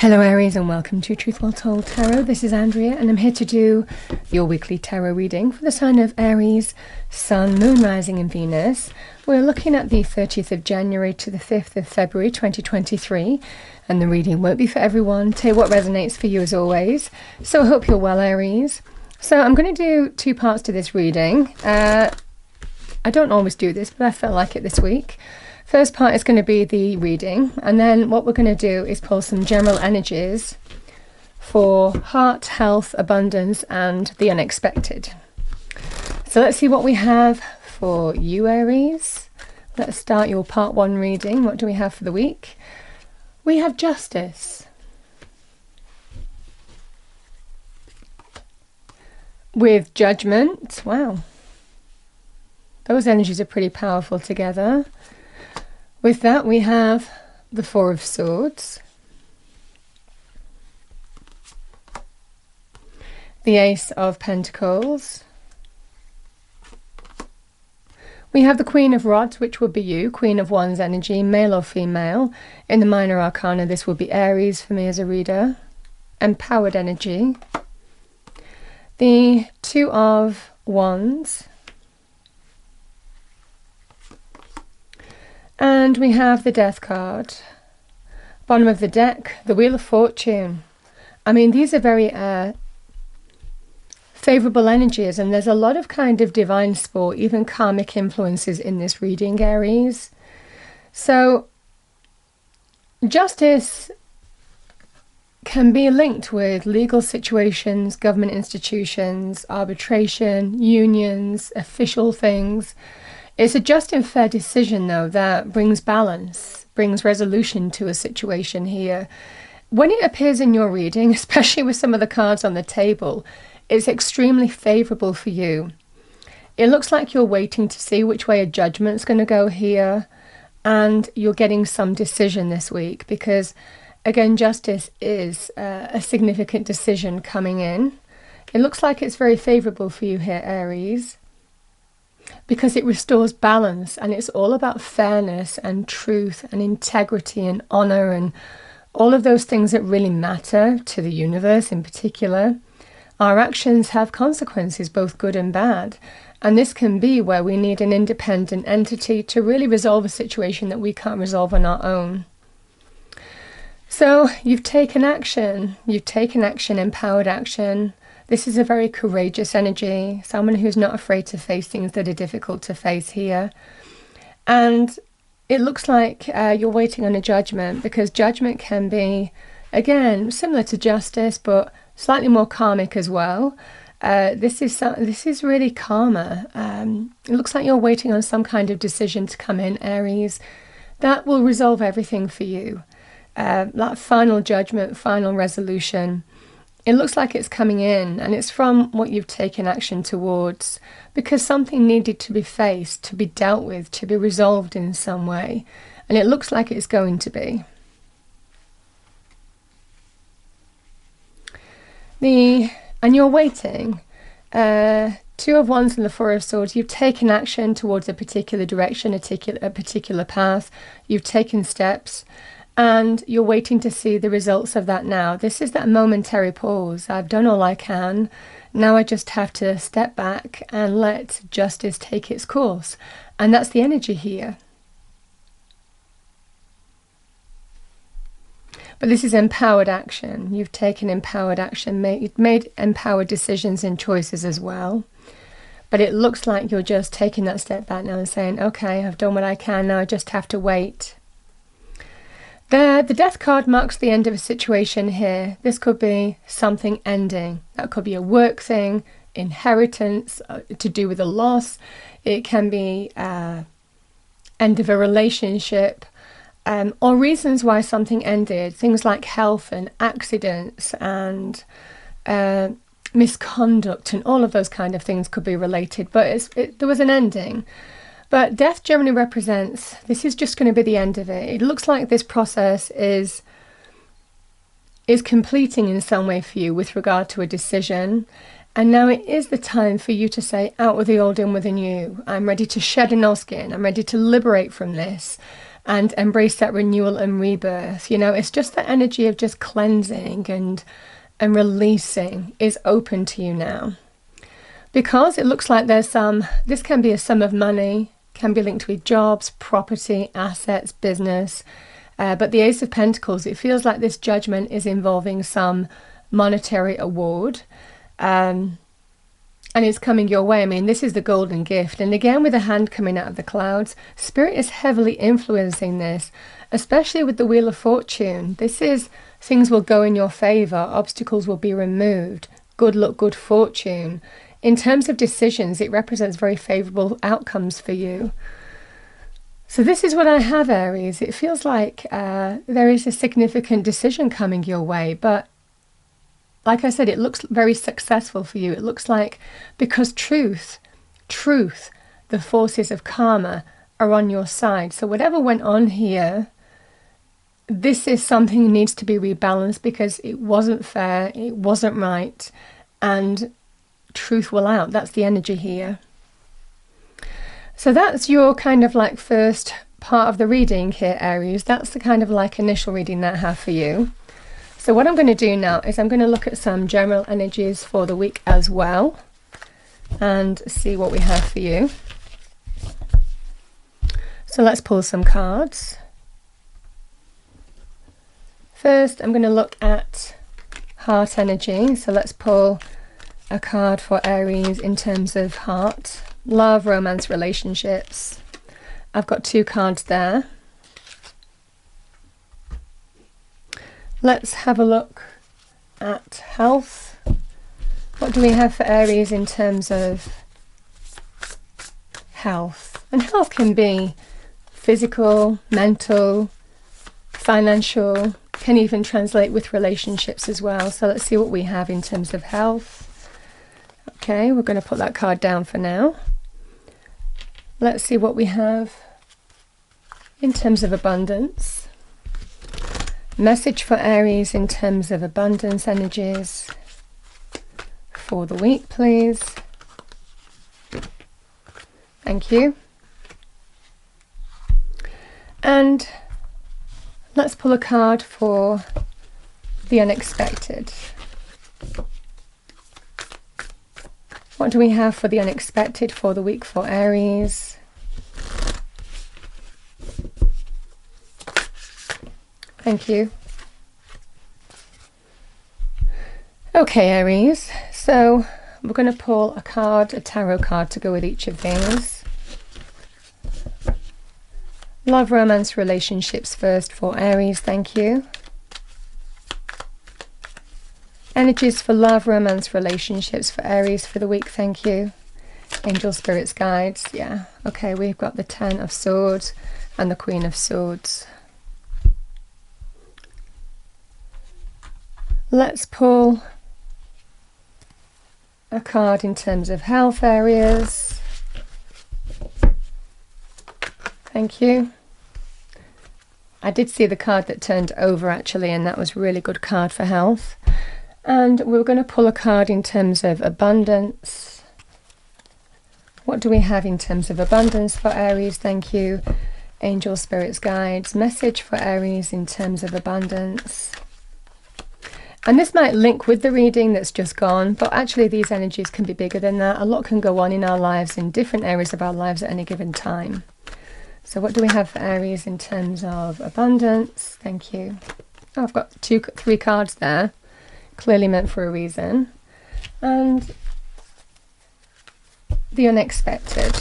Hello Aries and welcome to Truth Well Told Tarot. This is Andrea and I'm here to do your weekly tarot reading for the sign of Aries, Sun, Moon, Rising and Venus. We're looking at the 30th of January to the 5th of February 2023 and the reading won't be for everyone. Take what resonates for you as always. So I hope you're well, Aries. So I'm going to do two parts to this reading. I don't always do this, but I felt like it this week. First part is going to be the reading, and then what we're going to do is pull some general energies for heart, health, abundance, and the unexpected. So let's see what we have for you, Aries. Let's start your part one reading. What do we have for the week? We have justice. With judgment. Wow. Those energies are pretty powerful together. With that, we have the Four of Swords, the Ace of Pentacles, we have the Queen of Rods, which would be you, Queen of Wands energy, male or female. In the minor arcana, this would be Aries for me as a reader, empowered energy, the Two of Wands, and we have the Death card. Bottom of the deck, the Wheel of Fortune. I mean, these are very favourable energies, and there's a lot of kind of divine sport, even karmic influences in this reading, Aries. So, justice can be linked with legal situations, government institutions, arbitration, unions, official things. It's a just and fair decision, though, that brings balance, brings resolution to a situation here. When it appears in your reading, especially with some of the cards on the table, it's extremely favourable for you. It looks like you're waiting to see which way a judgment's going to go here, and you're getting some decision this week because, again, justice is a significant decision coming in. It looks like it's very favourable for you here, Aries, because it restores balance, and it's all about fairness and truth and integrity and honor and all of those things that really matter to the universe in particular. Our actions have consequences, both good and bad, and this can be where we need an independent entity to really resolve a situation that we can't resolve on our own. So you've taken action, empowered action. This is a very courageous energy, someone who's not afraid to face things that are difficult to face here. And it looks like you're waiting on a judgment, because judgment can be, again, similar to justice, but slightly more karmic as well. This is really karma. It looks like you're waiting on some kind of decision to come in, Aries, that will resolve everything for you. That final judgment, final resolution. It looks like it's coming in, and it's from what you've taken action towards, because something needed to be faced, to be dealt with, to be resolved in some way, and it looks like it's going to be. And you're waiting. Two of Wands and the Four of Swords. You've taken action towards a particular direction, a particular path. You've taken steps. And you're waiting to see the results of that now. This is that momentary pause. I've done all I can. Now I just have to step back and let justice take its course. And that's the energy here. But this is empowered action. You've taken empowered action, made empowered decisions and choices as well. But it looks like you're just taking that step back now and saying, okay, I've done what I can. Now I just have to wait. The Death card marks the end of a situation here. This could be something ending. That could be a work thing, inheritance, to do with a loss. It can be end of a relationship, or reasons why something ended. Things like health and accidents and misconduct and all of those kind of things could be related. But there was an ending. But death generally represents, this is just going to be the end of it. It looks like this process is completing in some way for you with regard to a decision. And now it is the time for you to say, out with the old, in with the new. I'm ready to shed an old skin. I'm ready to liberate from this. and embrace that renewal and rebirth. You know, it's just that energy of just cleansing and releasing is open to you now. Because it looks like there's this can be a sum of money, can be linked with jobs, property, assets, business. But the Ace of Pentacles, it feels like this judgment is involving some monetary award. And it's coming your way. I mean, this is the golden gift. And again, with a hand coming out of the clouds, Spirit is heavily influencing this, especially with the Wheel of Fortune. This is things will go in your favor. Obstacles will be removed. Good luck, good fortune. In terms of decisions, it represents very favorable outcomes for you. So this is what I have, Aries. It feels like there is a significant decision coming your way, but like I said, it looks very successful for you. It looks like because truth, the forces of karma are on your side. So whatever went on here, this is something that needs to be rebalanced because it wasn't fair, it wasn't right, and truth will out. That's the energy here. So that's your kind of like first part of the reading here, Aries. That's the kind of like initial reading that I have for you. So what I'm going to do now is I'm going to look at some general energies for the week as well and see what we have for you. So let's pull some cards. First, I'm going to look at heart energy. So let's pull a card for Aries in terms of heart, love, romance, relationships. I've got 2 cards there. Let's have a look at health. What do we have for Aries in terms of health? And health can be physical, mental, financial, can even translate with relationships as well. So let's see what we have in terms of health. Okay, we're going to put that card down for now. Let's see what we have in terms of abundance. Message for Aries in terms of abundance energies for the week, please. Thank you. And let's pull a card for the unexpected. What do we have for the unexpected for the week for Aries? Thank you. Okay, Aries. So we're going to pull a card, a tarot card to go with each of these. Love, romance, relationships first for Aries. Thank you. Energies for love, romance, relationships for Aries for the week. Thank you. Angel, spirits, guides. Yeah. Okay, we've got the 10 of Swords and the Queen of Swords. Let's pull a card in terms of health areas. Thank you. I did see the card that turned over actually, and that was a really good card for health. And we're going to pull a card in terms of abundance. What do we have in terms of abundance for Aries? Thank you. Angel, spirits, guides. Message for Aries in terms of abundance. And this might link with the reading that's just gone, but actually these energies can be bigger than that. A lot can go on in our lives, in different areas of our lives at any given time. So what do we have for Aries in terms of abundance? Thank you. Oh, I've got 3 cards there. Clearly meant for a reason. And the unexpected.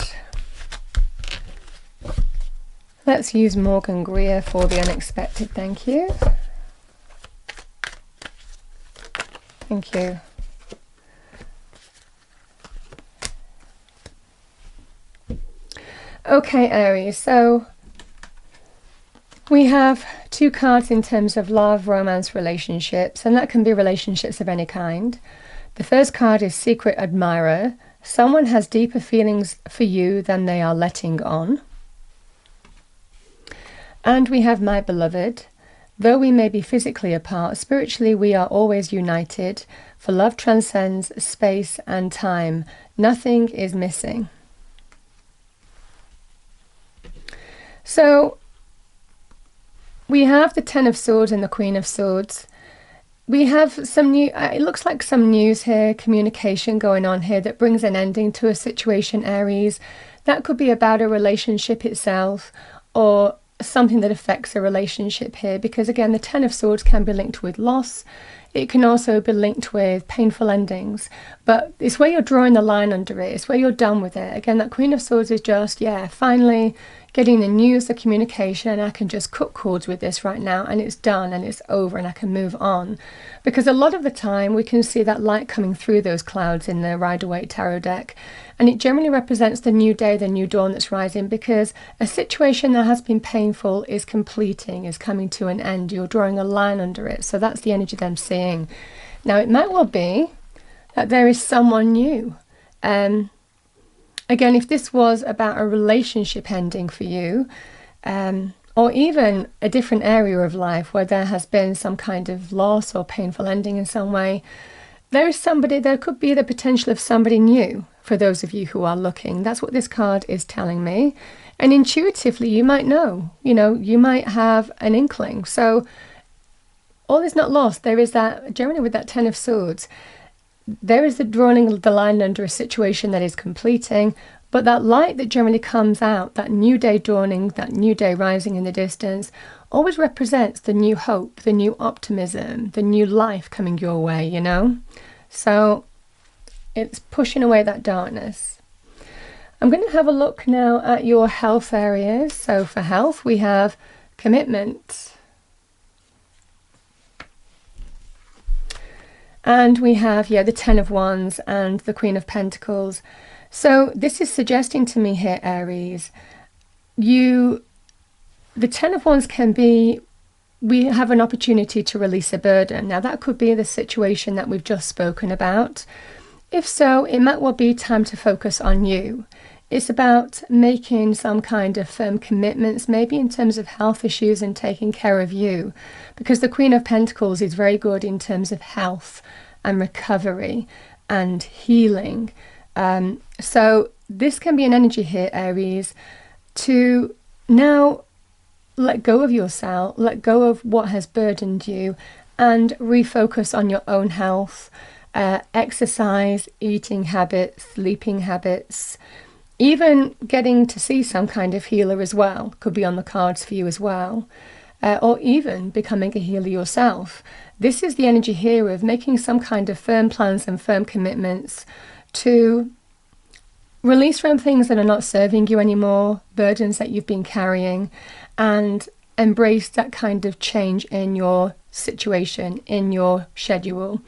Let's use Morgan Greer for the unexpected. Thank you. Thank you. Okay, Aries, so we have 2 cards in terms of love, romance, relationships, and that can be relationships of any kind. The first card is Secret Admirer. Someone has deeper feelings for you than they are letting on. And we have My Beloved. Though we may be physically apart, spiritually we are always united, for love transcends space and time. Nothing is missing. So we have the Ten of Swords and the Queen of Swords. We have some new, it looks like some news here, communication going on here that brings an ending to a situation, Aries. That could be about a relationship itself or something that affects a relationship here, because again, the Ten of Swords can be linked with loss. It can also be linked with painful endings, but it's where you're drawing the line under it. It's where you're done with it. Again, that Queen of Swords is just, yeah, finally getting the news, the communication. I can just cut cords with this right now, and it's done and it's over and I can move on. Because a lot of the time we can see that light coming through those clouds in the Rider-Waite Tarot deck, and it generally represents the new day, the new dawn that's rising, because a situation that has been painful is completing, is coming to an end. You're drawing a line under it. So that's the energy that I'm seeing. Now, it might well be that there is someone new. Again, if this was about a relationship ending for you, or even a different area of life where there has been some kind of loss or painful ending in some way, there could be the potential of somebody new for those of you who are looking. That's what this card is telling me. And intuitively, you might know, you might have an inkling. So all is not lost. There is that, generally with that Ten of Swords, there is the drawing the line under a situation that is completing, but that light that generally comes out, that new day dawning, that new day rising in the distance, always represents the new hope, the new optimism, the new life coming your way, So it's pushing away that darkness. I'm going to have a look now at your health areas. So for health, we have commitment. And we have, the Ten of Wands and the Queen of Pentacles. So this is suggesting to me here, Aries, the Ten of Wands can be, we have an opportunity to release a burden. Now that could be the situation that we've just spoken about. If so, it might well be time to focus on you. It's about making some kind of firm commitments, maybe in terms of health issues and taking care of you, because the Queen of Pentacles is very good in terms of health and recovery and healing. So this can be an energy here, Aries, to now let go of yourself, let go of what has burdened you, and refocus on your own health, exercise, eating habits, sleeping habits, even getting to see some kind of healer as well, could be on the cards for you as well, or even becoming a healer yourself. This is the energy here of making some kind of firm plans and firm commitments to release from things that are not serving you anymore, burdens that you've been carrying, and embrace that kind of change in your situation, in your schedule.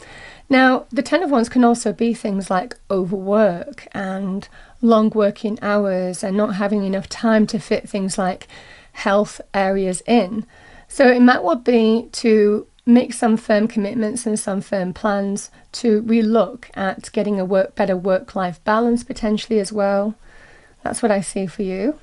Now, the Ten of Wands can also be things like overwork and long working hours and not having enough time to fit things like health areas in. So it might well be to make some firm commitments and some firm plans to relook at getting a better work-life balance potentially as well. That's what I see for you.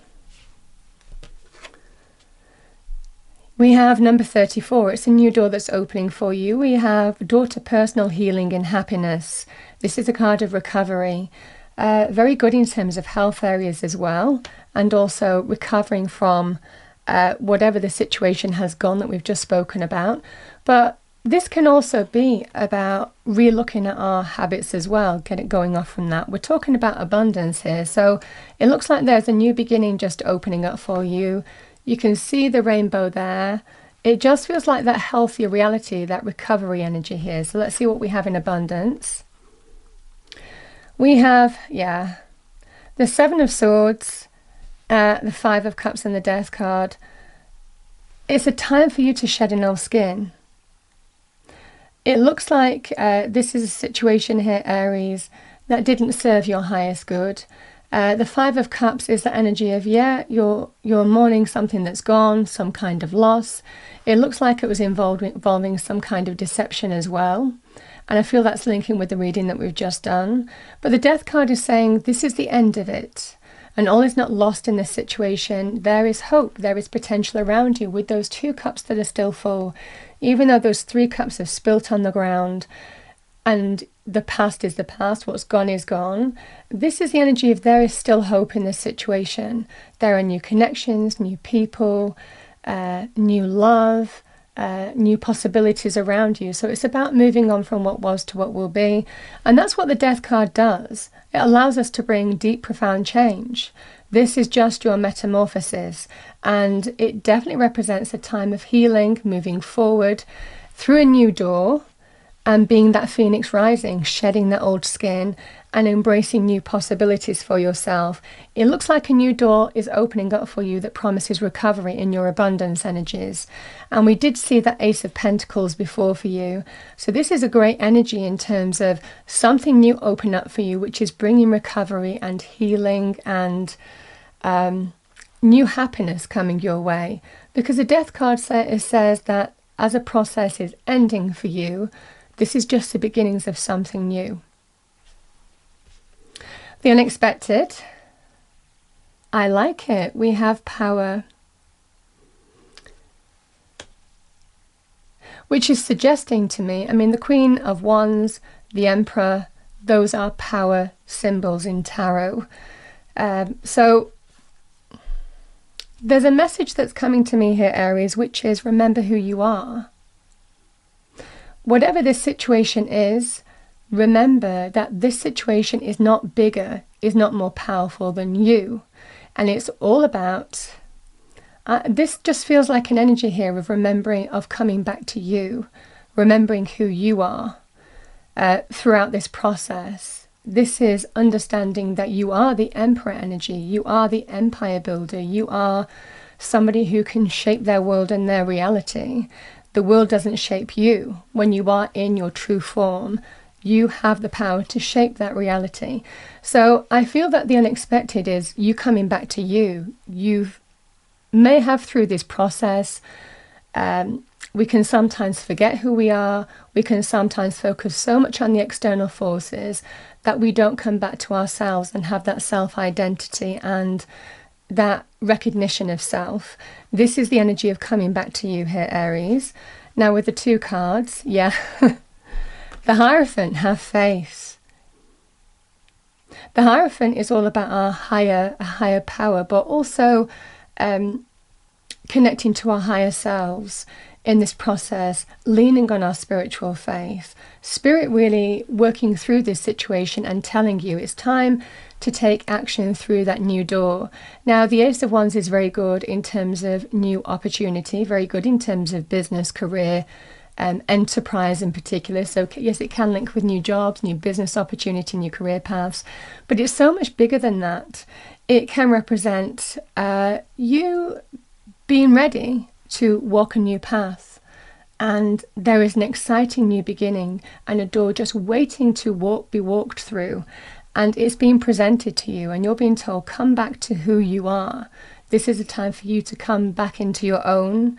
We have number 34. It's a new door that's opening for you. We have door to personal healing and happiness. This is a card of recovery. Very good in terms of health areas as well, and also recovering from whatever the situation has gone that we've just spoken about. But this can also be about re-looking at our habits as well, get it going off from that. We're talking about abundance here, so it looks like there's a new beginning just opening up for you. You can see the rainbow there. It just feels like that healthier reality, that recovery energy here. So let's see what we have in abundance. We have, the Seven of Swords, the Five of Cups and the Death card. It's a time for you to shed an old skin. It looks like this is a situation here, Aries, that didn't serve your highest good. The Five of Cups is the energy of, you're mourning something that's gone, some kind of loss. It looks like it was involving some kind of deception as well. And I feel that's linking with the reading that we've just done. But the Death card is saying this is the end of it. And all is not lost in this situation. There is hope. There is potential around you with those two cups that are still full. Even though those three cups have spilt on the ground and the past is the past, what's gone is gone. This is the energy of there is still hope in this situation. There are new connections, new people, new love, new possibilities around you. So it's about moving on from what was to what will be. And that's what the Death card does. It allows us to bring deep, profound change. This is just your metamorphosis. And it definitely represents a time of healing, moving forward through a new door, and being that phoenix rising, shedding that old skin and embracing new possibilities for yourself. It looks like a new door is opening up for you that promises recovery in your abundance energies. And we did see that Ace of Pentacles before for you. So this is a great energy in terms of something new open up for you, which is bringing recovery and healing and new happiness coming your way. Because the Death card says that as a process is ending for you, this is just the beginnings of something new. The unexpected. I like it. We have power, which is suggesting to me, I mean, the Queen of Wands, the Emperor, those are power symbols in tarot. So there's a message that's coming to me here, Aries, which is remember who you are. Whatever this situation is, remember that this situation is not bigger, is not more powerful than you. And it's all about, this just feels like an energy here of remembering, of coming back to you, remembering who you are throughout this process. This is understanding that you are the Emperor energy, you are the empire builder, you are somebody who can shape their world and their reality. The world doesn't shape you. When you are in your true form, you have the power to shape that reality. So I feel that the unexpected is you coming back to you. You may have through this process, we can sometimes forget who we are. We can sometimes focus so much on the external forces that we don't come back to ourselves and have that self-identity and that recognition of self. This is the energy of coming back to you here, Aries. Now with the two cards, yeah, the Hierophant, have faith. The Hierophant is all about our higher power, but also connecting to our higher selves in this process, leaning on our spiritual faith. Spirit really working through this situation and telling you it's time to take action through that new door. Now, the Ace of Wands is very good in terms of new opportunity, very good in terms of business, career, enterprise in particular. So yes, it can link with new jobs, new business opportunity, new career paths, but it's so much bigger than that. It can represent you being ready to walk a new path, and there is an exciting new beginning and a door just waiting to be walked through, and it's being presented to you and you're being told, come back to who you are. This is a time for you to come back into your own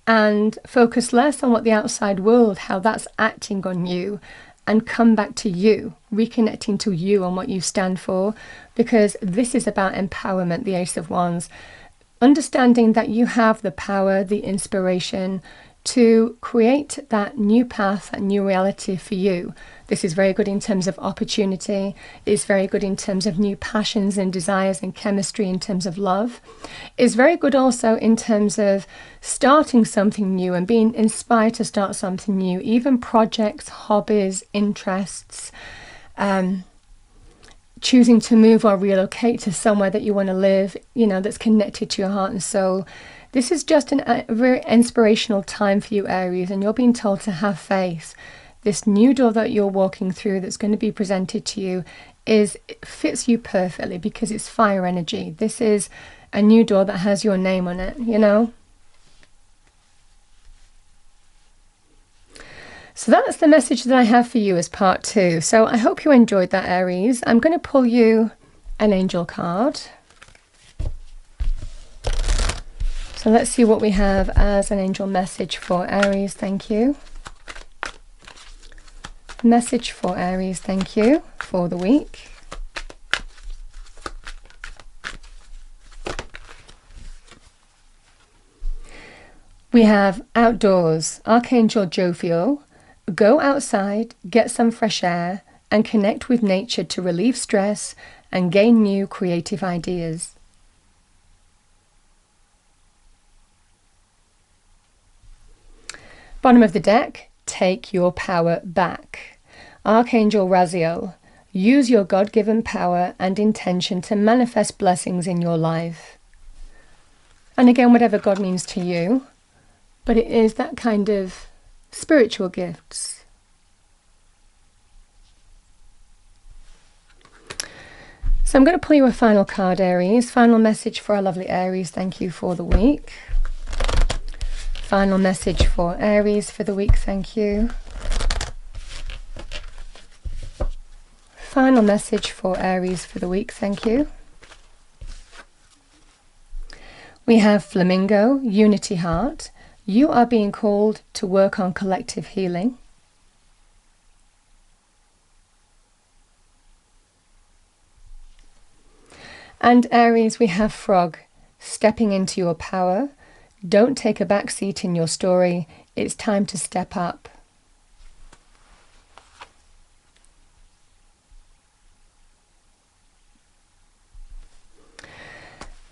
and focus less on what the outside world, how that's acting on you, and come back to you, reconnecting to you and what you stand for, because this is about empowerment, the Ace of Wands. Understanding that you have the power, the inspiration to create that new path, that new reality for you. This is very good in terms of opportunity. It's very good in terms of new passions and desires and chemistry in terms of love. It's very good also in terms of starting something new and being inspired to start something new, even projects, hobbies, interests, choosing to move or relocate to somewhere that you want to live, you know, that's connected to your heart and soul. This is just a very inspirational time for you, Aries, and you're being told to have faith. This new door that you're walking through that's going to be presented to you fits you perfectly because it's fire energy. This is a new door that has your name on it, you know? So that's the message that I have for you as part 2. So I hope you enjoyed that, Aries. I'm going to pull you an angel card. So let's see what we have as an angel message for Aries. Thank you. Message for Aries. Thank you for the week. We have outdoors, Archangel Jophiel. Go outside, get some fresh air, and connect with nature to relieve stress and gain new creative ideas. Bottom of the deck, take your power back. Archangel Raziel, use your God-given power and intention to manifest blessings in your life. And again, whatever God means to you, but it is that kind of spiritual gifts. So I'm going to pull you a final card, Aries. Final message for our lovely Aries. Thank you for the week. Final message for Aries for the week. Thank you. Final message for Aries for the week. Thank you. We have Flamingo, Unity Heart. You are being called to work on collective healing. And Aries, we have Frog, stepping into your power. Don't take a back seat in your story. It's time to step up.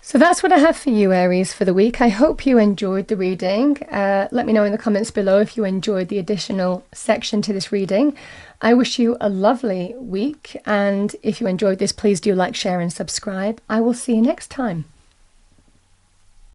So that's what I have for you, Aries, for the week. I hope you enjoyed the reading. Let me know in the comments below if you enjoyed the additional section to this reading. I wish you a lovely week. And if you enjoyed this, please do like, share and subscribe. I will see you next time.